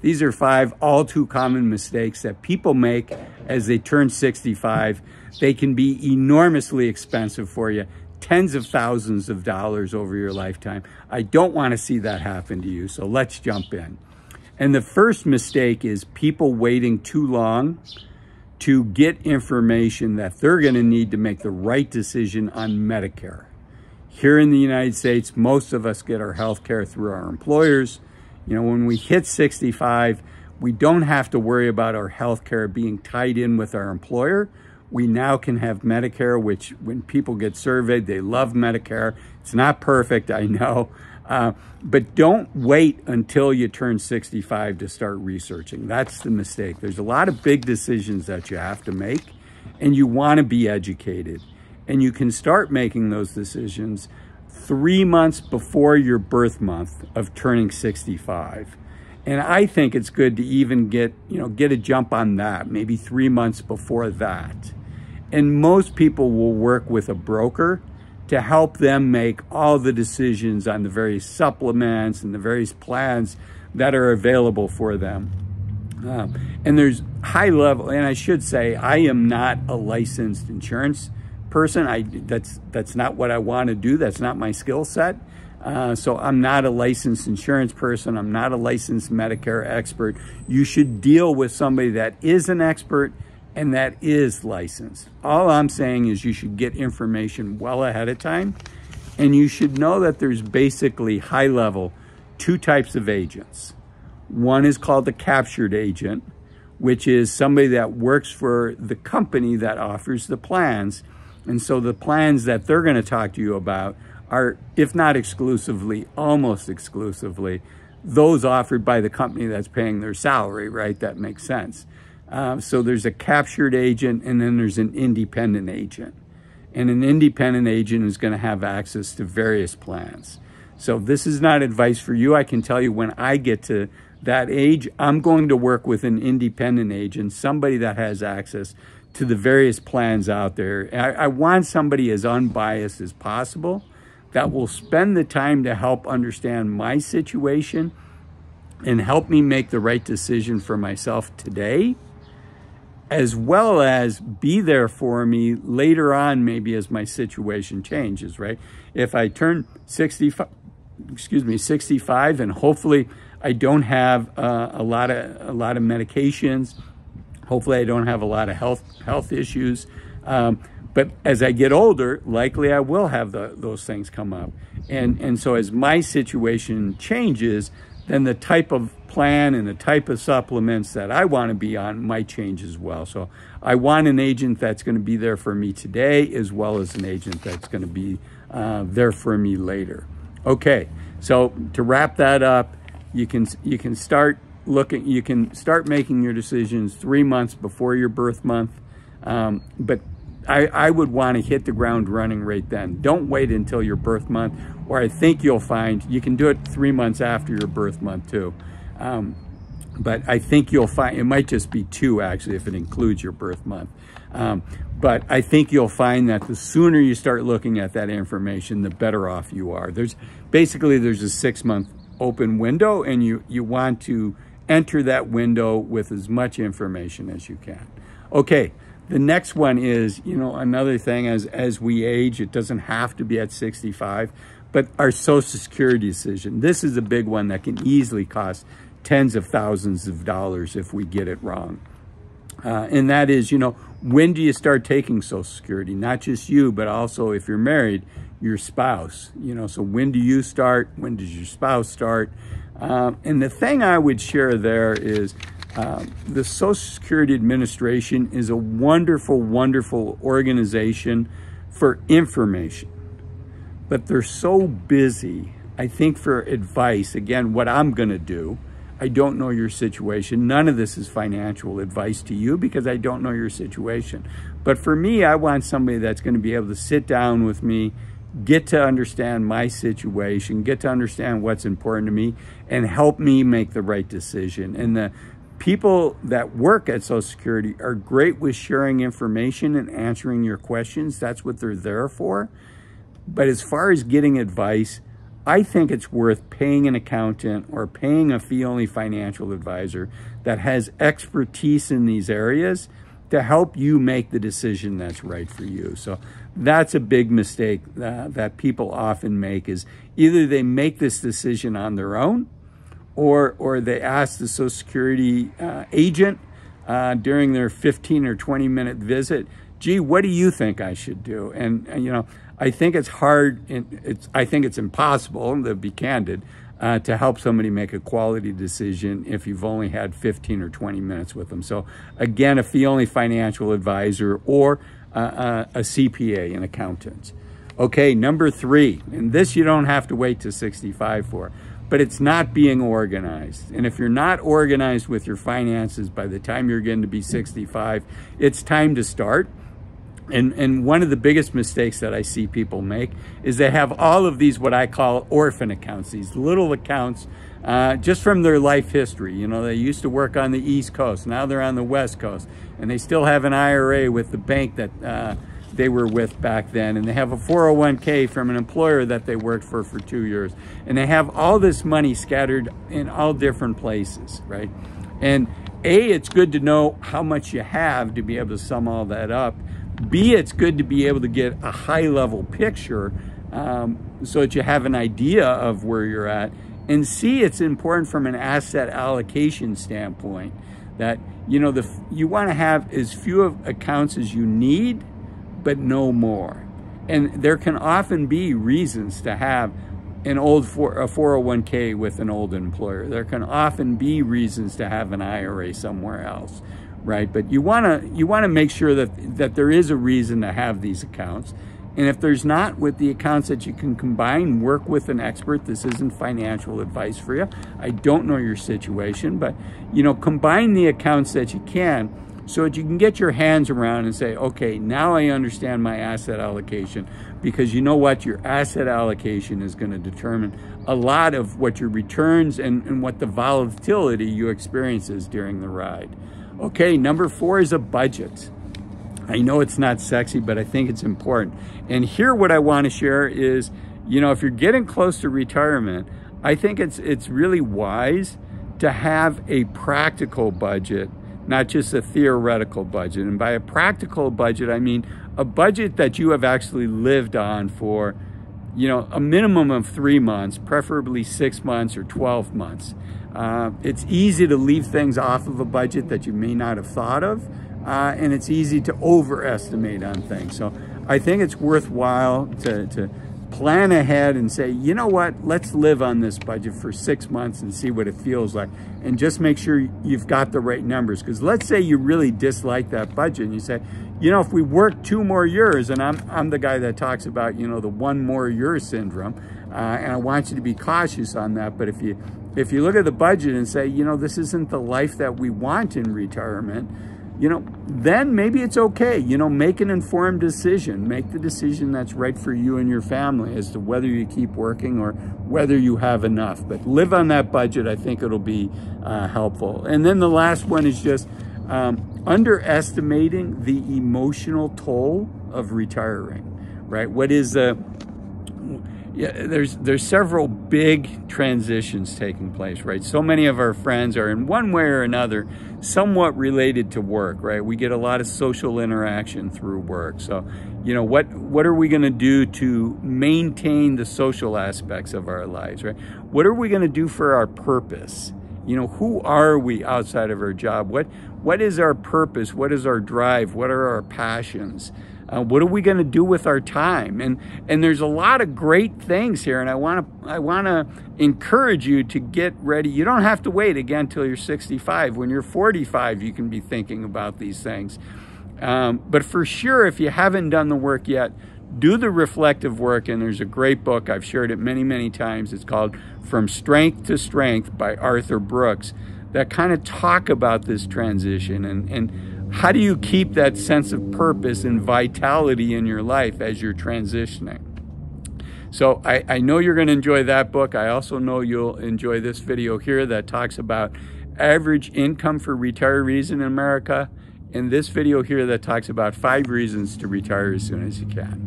These are 5 all too common mistakes that people make as they turn 65. They can be enormously expensive for you, tens of thousands of dollars over your lifetime. I don't want to see that happen to you, so let's jump in. And the first mistake is people waiting too long to get information that they're going to need to make the right decision on Medicare. Here in the United States, most of us get our health care through our employers. You know, when we hit 65, we don't have to worry about our health care being tied in with our employer. We now can have Medicare, which when people get surveyed, they love Medicare. It's not perfect, I know. But don't wait until you turn 65 to start researching. That's the mistake. There's a lot of big decisions that you have to make, and you want to be educated. And you can start making those decisions 3 months before your birth month of turning 65. And I think it's good to even get a jump on that, maybe 3 months before that. And most people will work with a broker to help them make all the decisions on the various supplements and the various plans that are available for them. And there's high level, and I should say, I am not a licensed insurance person. That's not what I want to do. That's not my skill set. So I'm not a licensed insurance person. I'm not a licensed Medicare expert. You should deal with somebody that is an expert and that is licensed. All I'm saying is you should get information well ahead of time, and you should know that there's basically high level 2 types of agents. One is called the captured agent, which is somebody that works for the company that offers the plans. And so the plans that they're going to talk to you about are, if not exclusively, almost exclusively, those offered by the company that's paying their salary, right? That makes sense. So there's a captured agent, and then there's an independent agent. And an independent agent is going to have access to various plans. So this is not advice for you. I can tell you when I get to that age, I'm going to work with an independent agent, somebody that has access to the various plans out there. I want somebody as unbiased as possible that will spend the time to help understand my situation and help me make the right decision for myself today, as well as be there for me later on, maybe as my situation changes, right? If I turn 65 and hopefully I don't have a lot of medications, hopefully I don't have a lot of health issues, but as I get older, likely I will have those things come up. And so as my situation changes, then the type of plan and the type of supplements that I want to be on might change as well. So I want an agent that's going to be there for me today, as well as an agent that's going to be there for me later. Okay, so to wrap that up, you can start looking, you can start making your decisions 3 months before your birth month, but I would want to hit the ground running right then. Don't wait until your birth month, or I think you'll find you can do it 3 months after your birth month too. But I think you'll find, it might just be 2 actually if it includes your birth month. But I think you'll find that the sooner you start looking at that information, the better off you are. There's a 6-month open window, and you want to enter that window with as much information as you can. Okay. The next one is, another thing, as we age, it doesn't have to be at 65, but our Social Security decision. This is a big one that can easily cost tens of thousands of dollars if we get it wrong. And that is, when do you start taking Social Security? Not just you, but also if you're married, your spouse. So when do you start? When does your spouse start? And the thing I would share there is, the Social Security Administration is a wonderful, wonderful organization for information, but they're so busy. I think for advice, again, what I'm going to do, I don't know your situation. None of this is financial advice to you because I don't know your situation. But for me, I want somebody that's going to be able to sit down with me, get to understand my situation, get to understand what's important to me, and help me make the right decision. And the people that work at Social Security are great with sharing information and answering your questions. That's what they're there for. But as far as getting advice, I think it's worth paying an accountant or paying a fee-only financial advisor that has expertise in these areas to help you make the decision that's right for you. So that's a big mistake that people often make, is either they make this decision on their own, or they ask the Social Security agent during their 15 or 20-minute visit, gee, what do you think I should do? And you know, I think it's hard, I think it's impossible, to be candid, to help somebody make a quality decision if you've only had 15 or 20 minutes with them. So again, a fee-only financial advisor or a CPA, an accountant. Okay, number 3, and this you don't have to wait to 65 for, but it's not being organized. And if you're not organized with your finances by the time you're getting to be 65, it's time to start. And one of the biggest mistakes that I see people make is they have all of these, what I call orphan accounts, these little accounts just from their life history. You know, they used to work on the East Coast, now they're on the West Coast, and they still have an IRA with the bank that they were with back then, and they have a 401k from an employer that they worked for 2 years, and they have all this money scattered in all different places, right? And A, it's good to know how much you have to be able to sum all that up. B, it's good to be able to get a high-level picture so that you have an idea of where you're at. And C, it's important from an asset allocation standpoint that, you know, you want to have as few of accounts as you need, but no more. And there can often be reasons to have a 401k with an old employer. There can often be reasons to have an IRA somewhere else, right? But you wanna make sure that there is a reason to have these accounts. And if there's not, with the accounts that you can combine, work with an expert. This isn't financial advice for you. I don't know your situation, but you know, combine the accounts that you can so that you can get your hands around and say, okay, now I understand my asset allocation, because you know what? Your asset allocation is going to determine a lot of what your returns and what the volatility you experience is during the ride. Okay, number 4 is a budget. I know it's not sexy, but I think it's important. And here what I want to share is, you know, if you're getting close to retirement, I think it's really wise to have a practical budget, not just a theoretical budget. And by a practical budget, I mean a budget that you have actually lived on for, you know, a minimum of 3 months, preferably 6 months or 12 months. It's easy to leave things off of a budget that you may not have thought of, and it's easy to overestimate on things. So I think it's worthwhile to plan ahead and say, you know what, let's live on this budget for 6 months and see what it feels like. And just make sure you've got the right numbers. Because let's say you really dislike that budget and you say, you know, if we work 2 more years, and I'm the guy that talks about, you know, the 1 more year syndrome, and I want you to be cautious on that. But if you look at the budget and say, you know, this isn't the life that we want in retirement, you know, then maybe it's okay. You know, make an informed decision. Make the decision that's right for you and your family as to whether you keep working or whether you have enough. But live on that budget. I think it'll be helpful. And then the last one is just underestimating the emotional toll of retiring, right? What is there's several big transitions taking place, right? So many of our friends are in one way or another somewhat related to work, right? We get a lot of social interaction through work. So, you know, what are we going to do to maintain the social aspects of our lives, right? What are we going to do for our purpose? You know, who are we outside of our job? What is our purpose? What is our drive? What are our passions? What are we going to do with our time? And there's a lot of great things here, and I want to encourage you to get ready. You don't have to wait again till you're 65. When you're 45, you can be thinking about these things. But for sure, if you haven't done the work yet, do the reflective work. And there's a great book, I've shared it many, many times. It's called From Strength to Strength by Arthur Brooks, that kind of talk about this transition and how do you keep that sense of purpose and vitality in your life as you're transitioning. So I know you're going to enjoy that book. I also know you'll enjoy this video here that talks about average income for retirees in America, and this video here that talks about 5 reasons to retire as soon as you can.